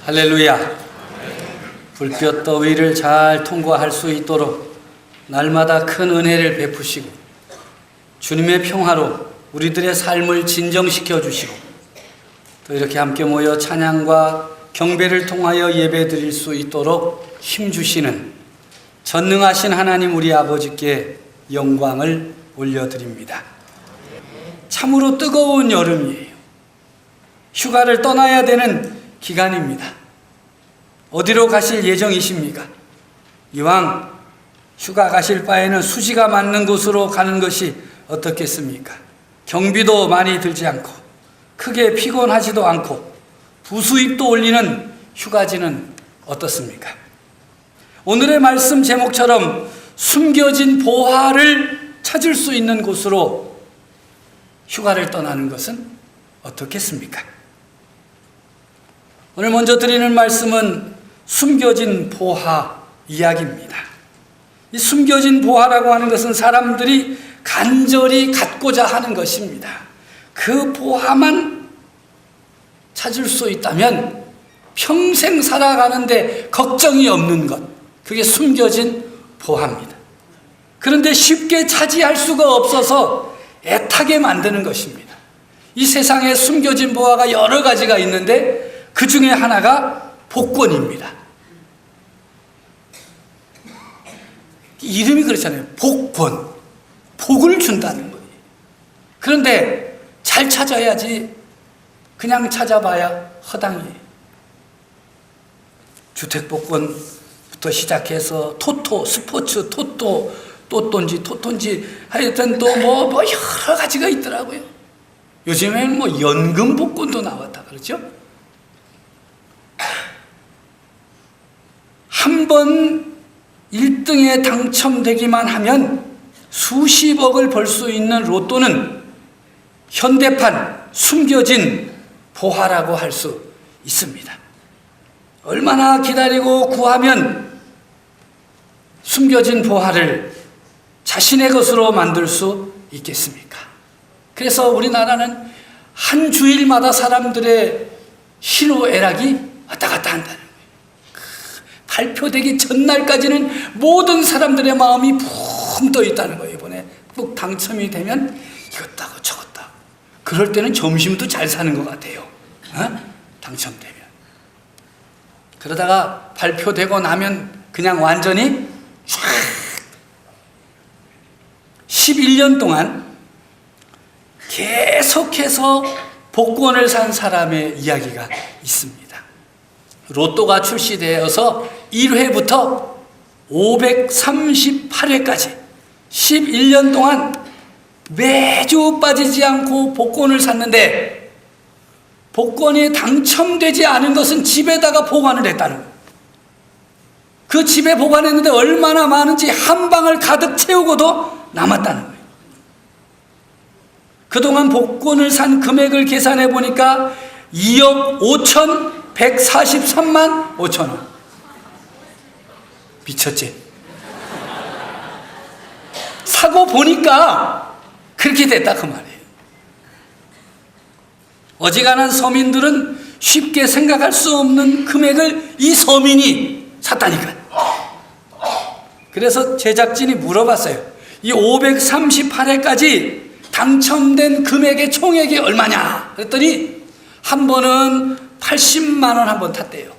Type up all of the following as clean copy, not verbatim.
할렐루야. 불볕 더위를 잘 통과할 수 있도록 날마다 큰 은혜를 베푸시고 주님의 평화로 우리들의 삶을 진정시켜 주시고 또 이렇게 함께 모여 찬양과 경배를 통하여 예배드릴 수 있도록 힘주시는 전능하신 하나님 우리 아버지께 영광을 올려드립니다. 참으로 뜨거운 여름이에요. 휴가를 떠나야 되는 기간입니다. 어디로 가실 예정이십니까? 이왕 휴가 가실 바에는 수지가 맞는 곳으로 가는 것이 어떻겠습니까? 경비도 많이 들지 않고 크게 피곤하지도 않고 부수입도 올리는 휴가지는 어떻습니까? 오늘의 말씀 제목처럼 숨겨진 보화를 찾을 수 있는 곳으로 휴가를 떠나는 것은 어떻겠습니까? 오늘 먼저 드리는 말씀은 숨겨진 보화 이야기입니다. 이 숨겨진 보화라고 하는 것은 사람들이 간절히 갖고자 하는 것입니다. 그 보화만 찾을 수 있다면 평생 살아가는데 걱정이 없는 것, 그게 숨겨진 보화입니다. 그런데 쉽게 차지할 수가 없어서 애타게 만드는 것입니다. 이 세상에 숨겨진 보화가 여러 가지가 있는데 그 중에 하나가 복권입니다. 이름이 그렇잖아요. 복권. 복을 준다는 거예요. 그런데 잘 찾아야지 그냥 찾아봐야 허당이에요. 주택복권부터 시작해서 토토, 스포츠 토토, 토톤지 하여튼 또 뭐 여러 가지가 있더라고요. 요즘에는 뭐 연금 복권도 나왔다 그러죠. 한 번 1등에 당첨되기만 하면 수십억을 벌 수 있는 로또는 현대판 숨겨진 보화라고 할 수 있습니다. 얼마나 기다리고 구하면 숨겨진 보화를 자신의 것으로 만들 수 있겠습니까? 그래서 우리나라는 한 주일마다 사람들의 희노애락이 왔다 갔다 한다는 거예요. 발표되기 전날까지는 모든 사람들의 마음이 붕 떠 있다는 거예요. 이번에 꼭 당첨이 되면 이것다고 저것다고. 그럴 때는 점심도 잘 사는 것 같아요. 당첨되면. 그러다가 발표되고 나면 그냥 완전히 쫙 11년 동안 계속해서 복권을 산 사람의 이야기가 있습니다. 로또가 출시되어서 1회부터 538회까지 11년 동안 매주 빠지지 않고 복권을 샀는데 복권이 당첨되지 않은 것은 집에다가 보관을 했다는 거예요. 그 집에 보관했는데 얼마나 많은지 한 방을 가득 채우고도 남았다는 거예요. 그동안 복권을 산 금액을 계산해 보니까 2억 5,143만 5천 원. 미쳤지? 사고 보니까 그렇게 됐다 그 말이에요. 어지간한 서민들은 쉽게 생각할 수 없는 금액을 이 서민이 샀다니까요. 그래서 제작진이 물어봤어요. 이 538회까지 당첨된 금액의 총액이 얼마냐? 그랬더니 한 번은 80만 원 한 번 탔대요.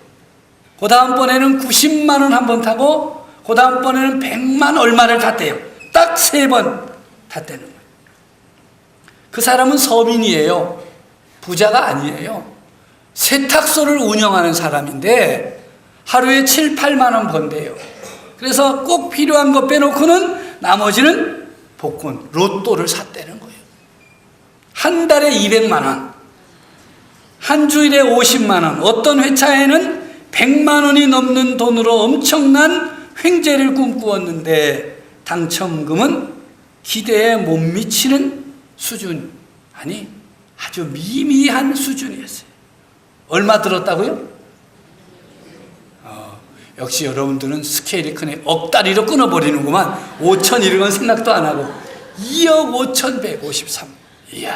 그 다음번에는 90만 원 한 번 타고 그 다음번에는 100만 얼마를 탔대요. 딱 3번 탔다는 거예요. 그 사람은 서민이에요. 부자가 아니에요. 세탁소를 운영하는 사람인데 하루에 7, 8만 원 번대요. 그래서 꼭 필요한 거 빼놓고는 나머지는 복권, 로또를 샀다는 거예요. 한 달에 200만 원, 한 주일에 50만 원, 어떤 회차에는 100만 원이 넘는 돈으로 엄청난 횡재를 꿈꾸었는데 당첨금은 기대에 못 미치는 수준, 아니 아주 미미한 수준이었어요. 얼마 들었다고요? 역시 여러분들은 스케일이 크네. 억다리로 끊어버리는구만. 5천 이런 건 생각도 안 하고 2억 5,153. 이야,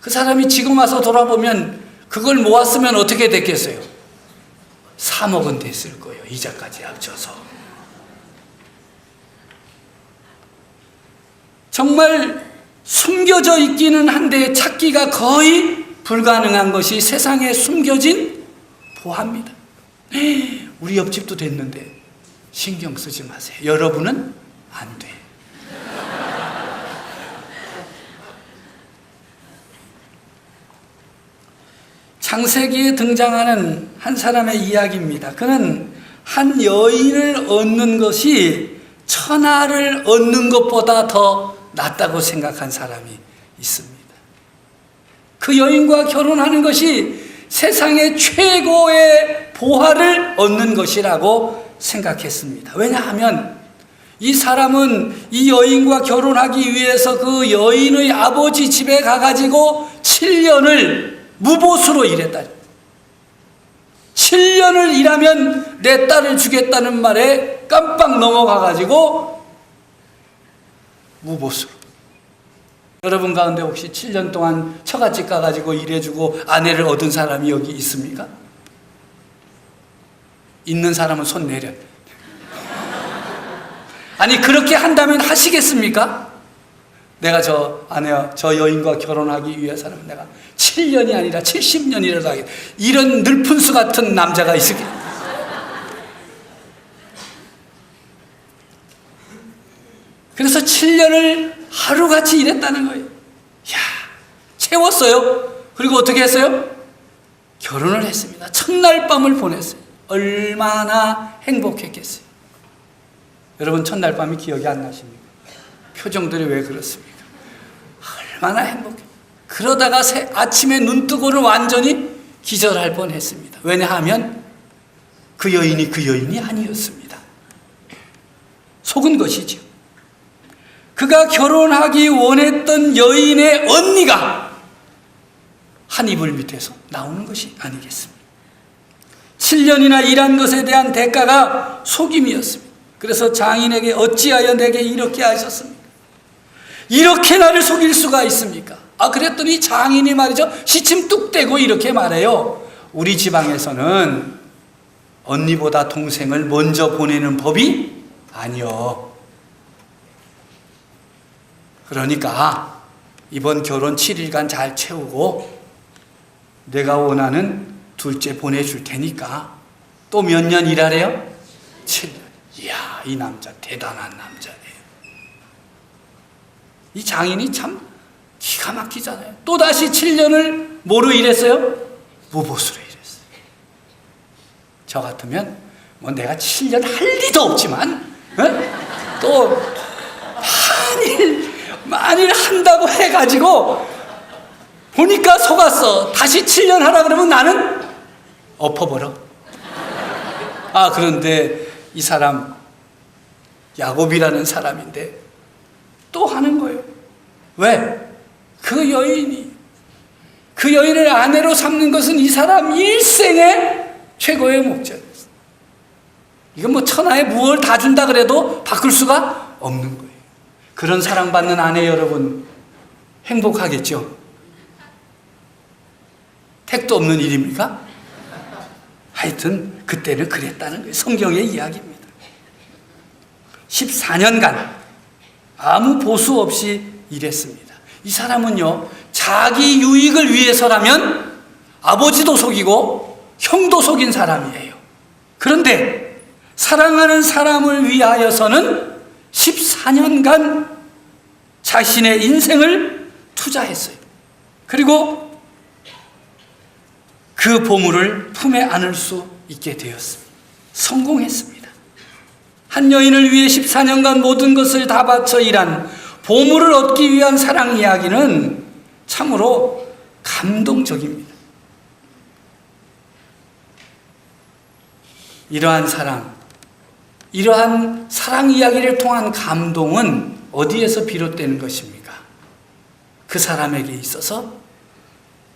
그 사람이 지금 와서 돌아보면 그걸 모았으면 어떻게 됐겠어요? 3억은 됐을 거예요. 이자까지 합쳐서. 정말 숨겨져 있기는 한데 찾기가 거의 불가능한 것이 세상에 숨겨진 보화입니다. 우리 옆집도 됐는데 신경 쓰지 마세요. 여러분은 안 돼. 창세기에 등장하는 한 사람의 이야기입니다. 그는 한 여인을 얻는 것이 천하를 얻는 것보다 더 낫다고 생각한 사람이 있습니다. 그 여인과 결혼하는 것이 세상의 최고의 보화를 얻는 것이라고 생각했습니다. 왜냐하면 이 사람은 이 여인과 결혼하기 위해서 그 여인의 아버지 집에 가가지고 7년을 무보수로 일했다. 7년을 일하면 내 딸을 주겠다는 말에 깜빡 넘어가가지고 무보수로. 여러분 가운데 혹시 7년 동안 처갓집 가가지고 일해주고 아내를 얻은 사람이 여기 있습니까? 있는 사람은 손 내려. 아니 그렇게 한다면 하시겠습니까? 내가 저 아내와 저 여인과 결혼하기 위해서는 내가 7년이 아니라 70년이라도 하겠다. 이런 늘푼수 같은 남자가 있을까? 그래서 7년을 하루같이 일했다는 거예요. 이야, 채웠어요. 그리고 어떻게 했어요? 결혼을 했습니다. 첫날 밤을 보냈어요. 얼마나 행복했겠어요. 여러분 첫날 밤이 기억이 안 나십니까? 표정들이 왜 그렇습니까? 얼마나 행복해. 그러다가 아침에 눈 뜨고는 완전히 기절할 뻔했습니다. 왜냐하면 그 여인이 아니었습니다. 속은 것이죠. 그가 결혼하기 원했던 여인의 언니가 한 이불 밑에서 나오는 것이 아니겠습니까? 7년이나 일한 것에 대한 대가가 속임이었습니다. 그래서 장인에게 어찌하여 내게 이렇게 하셨습니까? 이렇게 나를 속일 수가 있습니까? 그랬더니 장인이 말이죠. 시침 뚝 떼고 이렇게 말해요. 우리 지방에서는 언니보다 동생을 먼저 보내는 법이 아니요. 그러니까 이번 결혼 7일간 잘 채우고 내가 원하는 둘째 보내줄 테니까 또 몇 년 일하래요? 7년. 이야, 이 남자 대단한 남자네요. 이 장인이 참 기가 막히잖아요. 또다시 7년을 뭐로 일했어요? 무보수로 일했어요. 저 같으면 뭐 내가 7년 할 리도 없지만 또 만일 한다고 해가지고 보니까 속았어. 다시 7년 하라 그러면 나는 엎어버려. 그런데 이 사람 야곱이라는 사람인데 또 하는 거예요. 왜? 그 여인을 아내로 삼는 것은 이 사람 일생의 최고의 목적이었어요. 이건 뭐 천하에 무엇을 다 준다 그래도 바꿀 수가 없는 거예요. 그런 사랑받는 아내 여러분 행복하겠죠? 택도 없는 일입니까? 하여튼 그때는 그랬다는 거예요. 성경의 이야기입니다. 14년간 아무 보수 없이 일했습니다. 이 사람은요, 자기 유익을 위해서라면 아버지도 속이고 형도 속인 사람이에요. 그런데 사랑하는 사람을 위하여서는 14년간 자신의 인생을 투자했어요. 그리고 그 보물을 품에 안을 수 있게 되었습니다. 성공했습니다. 한 여인을 위해 14년간 모든 것을 다 바쳐 일한 보물을 얻기 위한 사랑 이야기는 참으로 감동적입니다. 이러한 사랑 이야기를 통한 감동은 어디에서 비롯되는 것입니까? 그 사람에게 있어서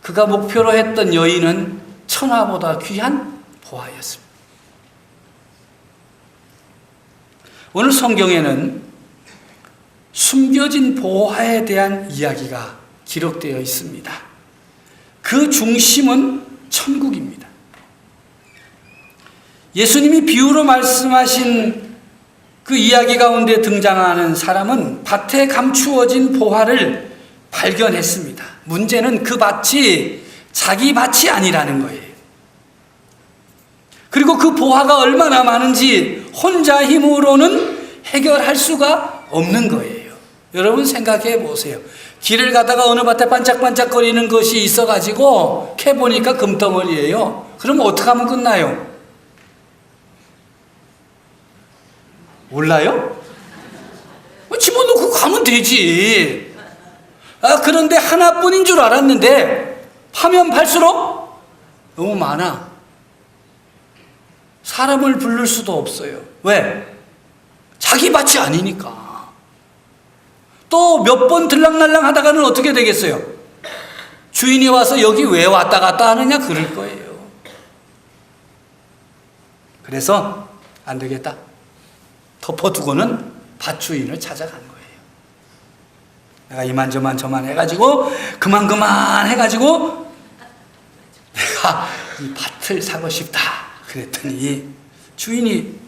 그가 목표로 했던 여인은 천하보다 귀한 보화였습니다. 오늘 성경에는 숨겨진 보화에 대한 이야기가 기록되어 있습니다. 그 중심은 천국입니다. 예수님이 비유로 말씀하신 그 이야기 가운데 등장하는 사람은 밭에 감추어진 보화를 발견했습니다. 문제는 그 밭이 자기 밭이 아니라는 거예요. 그리고 그 보화가 얼마나 많은지 혼자 힘으로는 해결할 수가 없는 거예요. 여러분 생각해 보세요. 길을 가다가 어느 밭에 반짝반짝거리는 것이 있어가지고 캐보니까 금덩어리예요. 그럼 어떻게 하면 끝나요? 몰라요? 집어넣고 가면 되지. 그런데 하나뿐인 줄 알았는데 파면 팔수록 너무 많아. 사람을 부를 수도 없어요. 왜? 자기 밭이 아니니까. 또 몇 번 들락날락 하다가는 어떻게 되겠어요? 주인이 와서 여기 왜 왔다 갔다 하느냐 그럴 거예요. 그래서 안 되겠다. 덮어두고는 밭 주인을 찾아간 거예요. 내가 이만저만 저만 해가지고 그만 해가지고 내가 이 밭을 사고 싶다. 그랬더니 주인이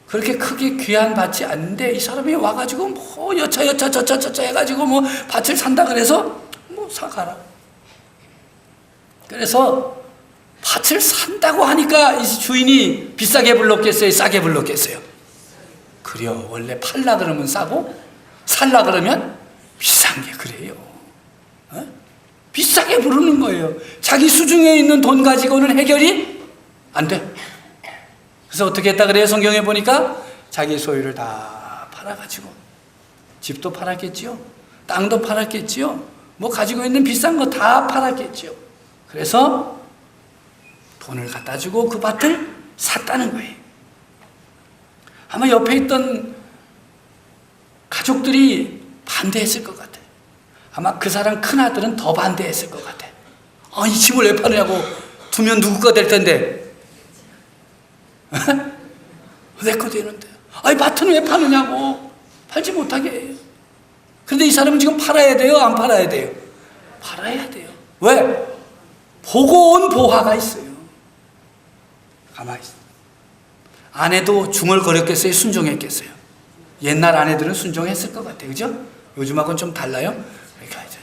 그렇게 크게 귀한 밭이 아닌데 이 사람이 와가지고 여차 해가지고 밭을 산다 그래서 사가라. 그래서 밭을 산다고 하니까 이 주인이 비싸게 불렀겠어요? 싸게 불렀겠어요? 그래요. 원래 팔라 그러면 싸고 살라 그러면 비싼 게 그래요. 비싸게 부르는 거예요. 자기 수중에 있는 돈 가지고는 해결이 안 돼. 그래서 어떻게 했다 그래요? 성경에 보니까 자기 소유를 다 팔아가지고 집도 팔았겠지요. 땅도 팔았겠지요. 가지고 있는 비싼 거 다 팔았겠지요. 그래서 돈을 갖다 주고 그 밭을 샀다는 거예요. 아마 옆에 있던 가족들이 반대했을 것 같아요. 아마 그 사람 큰아들은 더 반대했을 것 같아요. 이 집을 왜 파느냐고, 두면 누구 거 될 텐데. 내 거 되는데. 밭은 왜 파느냐고. 팔지 못하게 해요. 그런데 이 사람은 지금 팔아야 돼요? 안 팔아야 돼요? 팔아야 돼요. 왜? 보고 온 보화가 있어요. 가만히 있어요. 아내도 중얼거렸겠어요? 순종했겠어요? 옛날 아내들은 순종했을 것 같아요. 그죠? 요즘하고는 좀 달라요? 그러니까 이제.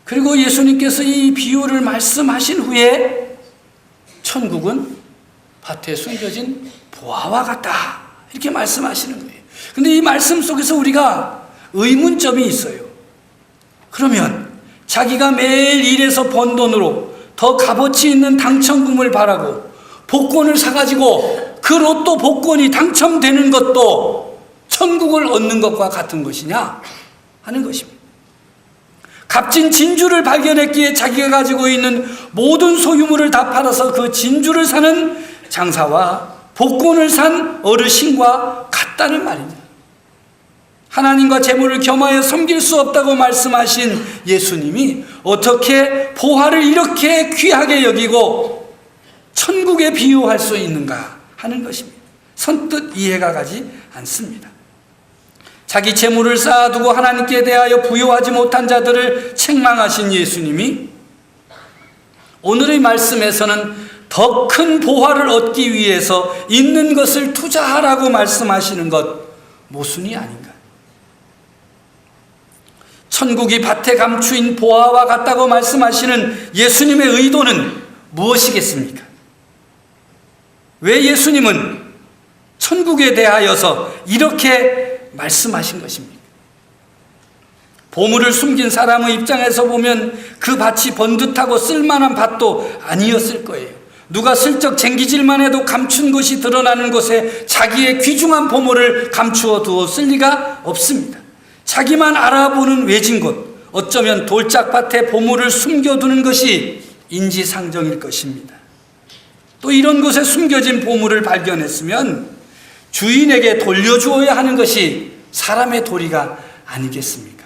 그리고 예수님께서 이 비유를 말씀하신 후에 천국은 밭에 숨겨진 보화와 같다. 이렇게 말씀하시는 거예요. 근데 이 말씀 속에서 우리가 의문점이 있어요. 그러면 자기가 매일 일해서 번 돈으로 더 값어치 있는 당첨금을 바라고 복권을 사가지고 그 로또 복권이 당첨되는 것도 천국을 얻는 것과 같은 것이냐 하는 것입니다. 값진 진주를 발견했기에 자기가 가지고 있는 모든 소유물을 다 팔아서 그 진주를 사는 장사와 복권을 산 어르신과 같다는 말이냐. 하나님과 재물을 겸하여 섬길 수 없다고 말씀하신 예수님이 어떻게 보화를 이렇게 귀하게 여기고 천국에 비유할 수 있는가 하는 것입니다. 선뜻 이해가 가지 않습니다. 자기 재물을 쌓아두고 하나님께 대하여 부요하지 못한 자들을 책망하신 예수님이 오늘의 말씀에서는 더 큰 보화를 얻기 위해서 있는 것을 투자하라고 말씀하시는 것 모순이 아닌가. 천국이 밭에 감추인 보화와 같다고 말씀하시는 예수님의 의도는 무엇이겠습니까? 왜 예수님은 천국에 대하여서 이렇게 말씀하신 것입니까? 보물을 숨긴 사람의 입장에서 보면 그 밭이 번듯하고 쓸만한 밭도 아니었을 거예요. 누가 슬쩍 쟁기질만 해도 감춘 것이 드러나는 곳에 자기의 귀중한 보물을 감추어 두었을 리가 없습니다. 자기만 알아보는 외진 곳, 어쩌면 돌짝밭에 보물을 숨겨두는 것이 인지상정일 것입니다. 또 이런 곳에 숨겨진 보물을 발견했으면 주인에게 돌려주어야 하는 것이 사람의 도리가 아니겠습니까?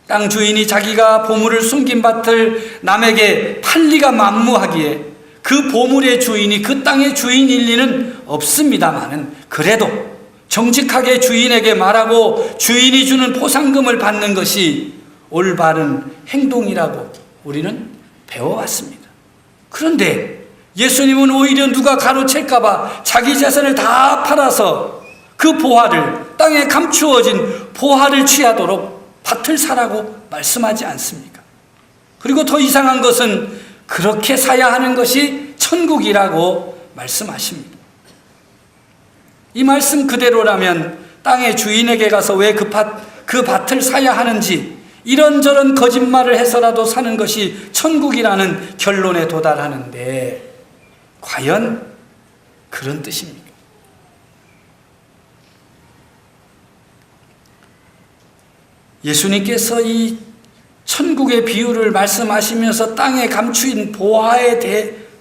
땅 주인이 자기가 보물을 숨긴 밭을 남에게 팔리가 만무하기에 그 보물의 주인이 그 땅의 주인일 리는 없습니다마는 그래도 정직하게 주인에게 말하고 주인이 주는 포상금을 받는 것이 올바른 행동이라고 우리는 배워왔습니다. 그런데 예수님은 오히려 누가 가로챌까봐 자기 재산을 다 팔아서 그 보화를, 땅에 감추어진 보화를 취하도록 밭을 사라고 말씀하지 않습니까? 그리고 더 이상한 것은 그렇게 사야 하는 것이 천국이라고 말씀하십니다. 이 말씀 그대로라면 땅의 주인에게 가서 왜 그 밭을 사야 하는지 이런저런 거짓말을 해서라도 사는 것이 천국이라는 결론에 도달하는데 과연 그런 뜻입니까? 예수님께서 이 천국의 비유를 말씀하시면서 땅에 감추인 보화에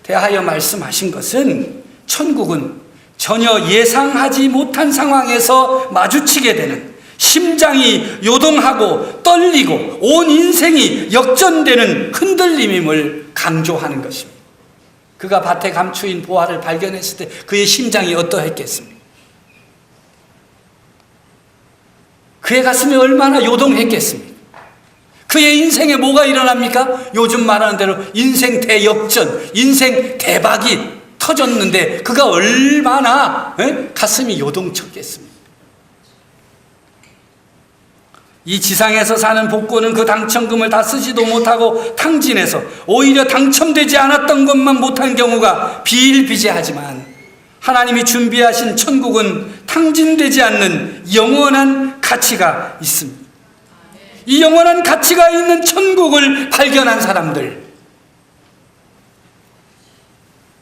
대하여 말씀하신 것은 천국은 전혀 예상하지 못한 상황에서 마주치게 되는, 심장이 요동하고 떨리고 온 인생이 역전되는 흔들림임을 강조하는 것입니다. 그가 밭에 감추인 보화를 발견했을 때 그의 심장이 어떠했겠습니까? 그의 가슴이 얼마나 요동했겠습니까? 그의 인생에 뭐가 일어납니까? 요즘 말하는 대로 인생 대역전, 인생 대박이 터졌는데 그가 얼마나 가슴이 요동쳤겠습니까? 이 지상에서 사는 복권은 그 당첨금을 다 쓰지도 못하고 탕진해서 오히려 당첨되지 않았던 것만 못한 경우가 비일비재하지만 하나님이 준비하신 천국은 탕진되지 않는 영원한 가치가 있습니다. 이 영원한 가치가 있는 천국을 발견한 사람들,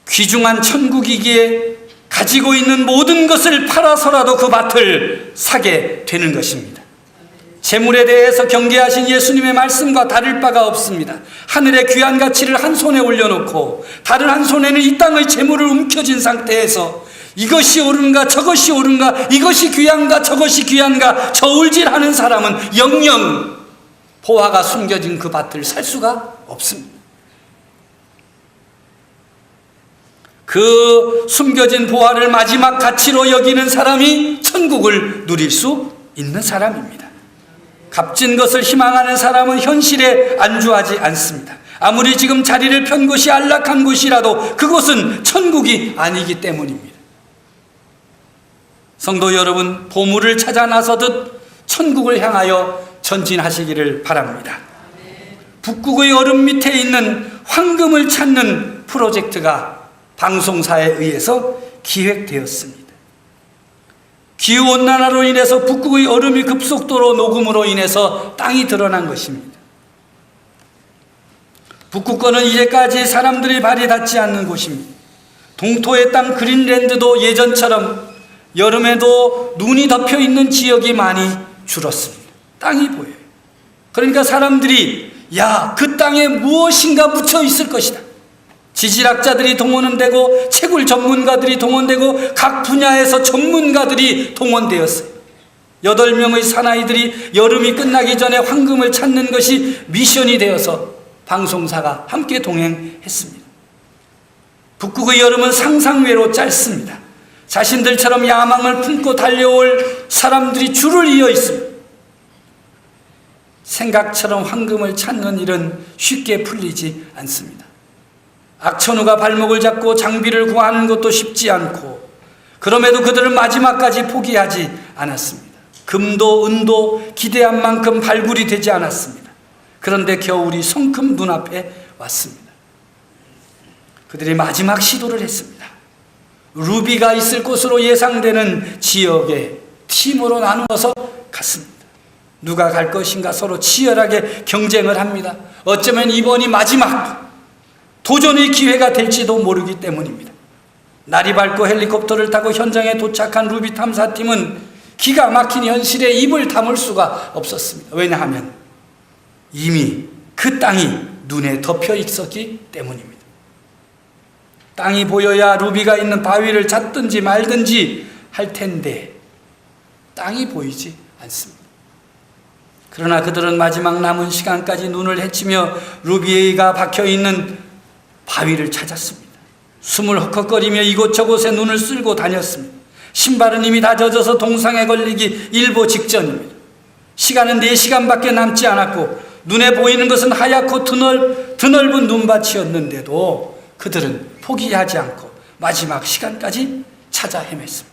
귀중한 천국이기에 가지고 있는 모든 것을 팔아서라도 그 밭을 사게 되는 것입니다. 재물에 대해서 경계하신 예수님의 말씀과 다를 바가 없습니다. 하늘의 귀한 가치를 한 손에 올려놓고 다른 한 손에는 이 땅의 재물을 움켜쥔 상태에서 이것이 옳은가 저것이 옳은가, 이것이 귀한가 저것이 귀한가 저울질하는 사람은 영영 보화가 숨겨진 그 밭을 살 수가 없습니다. 그 숨겨진 보화를 마지막 가치로 여기는 사람이 천국을 누릴 수 있는 사람입니다. 값진 것을 희망하는 사람은 현실에 안주하지 않습니다. 아무리 지금 자리를 편 곳이 안락한 곳이라도 그곳은 천국이 아니기 때문입니다. 성도 여러분, 보물을 찾아 나서듯 천국을 향하여 전진하시기를 바랍니다. 북극의 얼음 밑에 있는 황금을 찾는 프로젝트가 방송사에 의해서 기획되었습니다. 기후온난화로 인해서 북극의 얼음이 급속도로 녹음으로 인해서 땅이 드러난 것입니다. 북극권은 이제까지 사람들이 발이 닿지 않는 곳입니다. 동토의 땅 그린랜드도 예전처럼 여름에도 눈이 덮여 있는 지역이 많이 줄었습니다. 땅이 보여요. 그러니까 사람들이 그 땅에 무엇인가 묻혀 있을 것이다. 지질학자들이 동원되고 채굴 전문가들이 동원되고 각 분야에서 전문가들이 동원되었어요. 8명의 사나이들이 여름이 끝나기 전에 황금을 찾는 것이 미션이 되어서 방송사가 함께 동행했습니다. 북극의 여름은 상상외로 짧습니다. 자신들처럼 야망을 품고 달려올 사람들이 줄을 이어 있습니다. 생각처럼 황금을 찾는 일은 쉽게 풀리지 않습니다. 악천후가 발목을 잡고 장비를 구하는 것도 쉽지 않고, 그럼에도 그들은 마지막까지 포기하지 않았습니다. 금도 은도 기대한 만큼 발굴이 되지 않았습니다. 그런데 겨울이 성큼 눈앞에 왔습니다. 그들이 마지막 시도를 했습니다. 루비가 있을 곳으로 예상되는 지역에 팀으로 나누어서 갔습니다. 누가 갈 것인가 서로 치열하게 경쟁을 합니다. 어쩌면 이번이 마지막 도전의 기회가 될지도 모르기 때문입니다. 날이 밝고 헬리콥터를 타고 현장에 도착한 루비 탐사팀은 기가 막힌 현실에 입을 다물 수가 없었습니다. 왜냐하면 이미 그 땅이 눈에 덮여 있었기 때문입니다. 땅이 보여야 루비가 있는 바위를 찾든지 말든지 할 텐데 땅이 보이지 않습니다. 그러나 그들은 마지막 남은 시간까지 눈을 헤치며 루비가 박혀있는 바위를 찾았습니다. 숨을 헉헉거리며 이곳저곳에 눈을 쓸고 다녔습니다. 신발은 이미 다 젖어서 동상에 걸리기 일보 직전입니다. 시간은 4시간밖에 남지 않았고 눈에 보이는 것은 하얗고 드넓은 눈밭이었는데도 그들은 포기하지 않고 마지막 시간까지 찾아 헤맸습니다.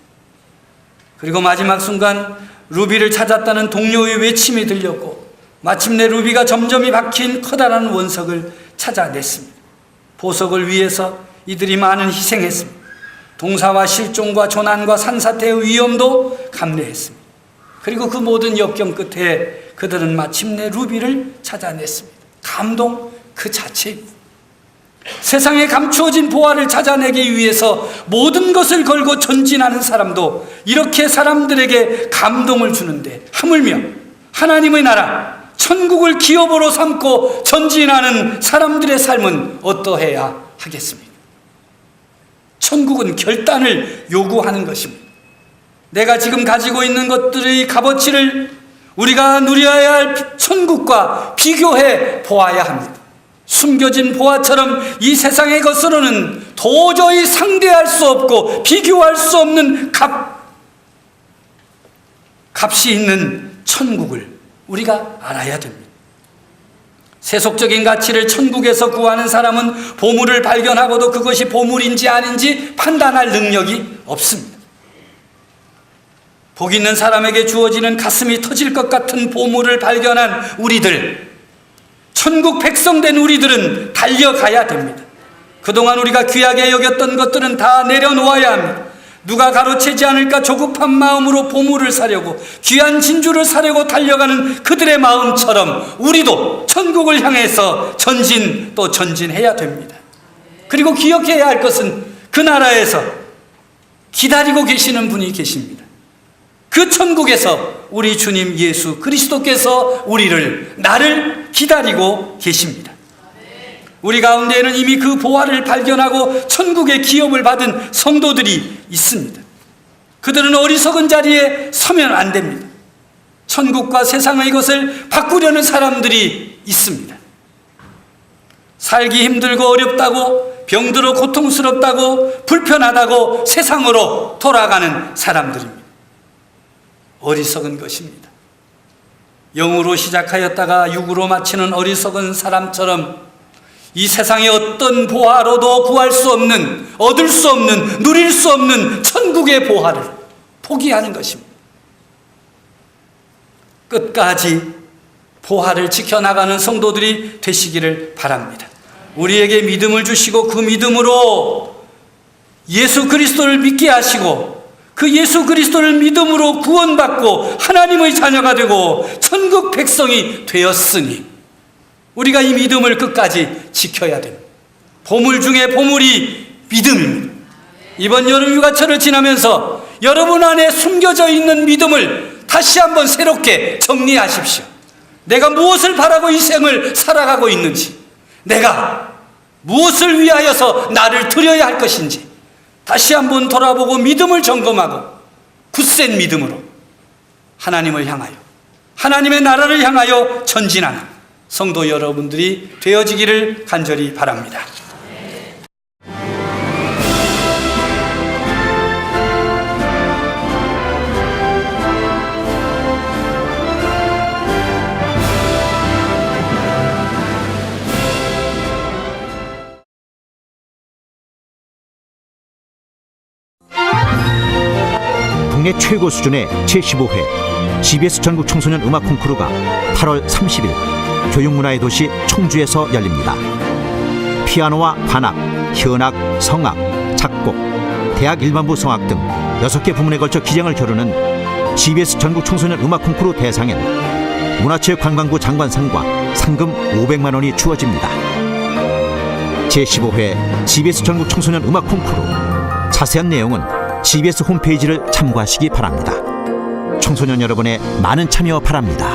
그리고 마지막 순간 루비를 찾았다는 동료의 외침이 들렸고 마침내 루비가 점점이 박힌 커다란 원석을 찾아냈습니다. 보석을 위해서 이들이 많은 희생했습니다. 동사와 실종과 조난과 산사태의 위험도 감내했습니다. 그리고 그 모든 역경 끝에 그들은 마침내 루비를 찾아냈습니다. 감동 그 자체입니다. 세상에 감추어진 보화를 찾아내기 위해서 모든 것을 걸고 전진하는 사람도 이렇게 사람들에게 감동을 주는데, 하물며 하나님의 나라 천국을 기업으로 삼고 전진하는 사람들의 삶은 어떠해야 하겠습니까? 천국은 결단을 요구하는 것입니다. 내가 지금 가지고 있는 것들의 값어치를 우리가 누려야 할 천국과 비교해 보아야 합니다. 숨겨진 보화처럼 이 세상의 것으로는 도저히 상대할 수 없고 비교할 수 없는 값이 있는 천국을 우리가 알아야 됩니다. 세속적인 가치를 천국에서 구하는 사람은 보물을 발견하고도 그것이 보물인지 아닌지 판단할 능력이 없습니다. 복 있는 사람에게 주어지는 가슴이 터질 것 같은 보물을 발견한 우리들, 천국 백성된 우리들은 달려가야 됩니다. 그동안 우리가 귀하게 여겼던 것들은 다 내려놓아야 합니다. 누가 가로채지 않을까 조급한 마음으로 보물을 사려고, 귀한 진주를 사려고 달려가는 그들의 마음처럼 우리도 천국을 향해서 전진 또 전진해야 됩니다. 그리고 기억해야 할 것은 그 나라에서 기다리고 계시는 분이 계십니다. 그 천국에서 우리 주님 예수 그리스도께서 나를 기다리고 계십니다. 우리 가운데에는 이미 그 보화를 발견하고 천국의 기업을 받은 성도들이 있습니다. 그들은 어리석은 자리에 서면 안 됩니다. 천국과 세상의 것을 바꾸려는 사람들이 있습니다. 살기 힘들고 어렵다고, 병들어 고통스럽다고, 불편하다고 세상으로 돌아가는 사람들입니다. 어리석은 것입니다. 영으로 시작하였다가 육으로 마치는 어리석은 사람처럼 이 세상의 어떤 보화로도 구할 수 없는, 얻을 수 없는, 누릴 수 없는 천국의 보화를 포기하는 것입니다. 끝까지 보화를 지켜나가는 성도들이 되시기를 바랍니다. 우리에게 믿음을 주시고 그 믿음으로 예수 그리스도를 믿게 하시고 그 예수 그리스도를 믿음으로 구원받고 하나님의 자녀가 되고 천국 백성이 되었으니 우리가 이 믿음을 끝까지 지켜야 됩니다. 보물 중에 보물이 믿음입니다. 이번 여름 휴가철을 지나면서 여러분 안에 숨겨져 있는 믿음을 다시 한번 새롭게 정리하십시오. 내가 무엇을 바라고 이 생을 살아가고 있는지, 내가 무엇을 위하여서 나를 드려야 할 것인지 다시 한번 돌아보고 믿음을 점검하고 굳센 믿음으로 하나님을 향하여, 하나님의 나라를 향하여 전진하는 성도 여러분들이 되어지기를 간절히 바랍니다. 국내 최고 수준의 제15회 GBS 전국 청소년 음악 콩쿠르가 8월 30일 교육문화의 도시 청주에서 열립니다. 피아노와 관악, 현악, 성악, 작곡, 대학 일반부 성악 등 6개 부문에 걸쳐 기량을 겨루는 GBS 전국 청소년 음악 콩쿠르 대상엔 문화체육관광부 장관상과 상금 500만 원이 주어집니다. 제15회 GBS 전국 청소년 음악 콩쿠르, 자세한 내용은 GBS 홈페이지를 참고하시기 바랍니다. 청소년 여러분의 많은 참여 바랍니다.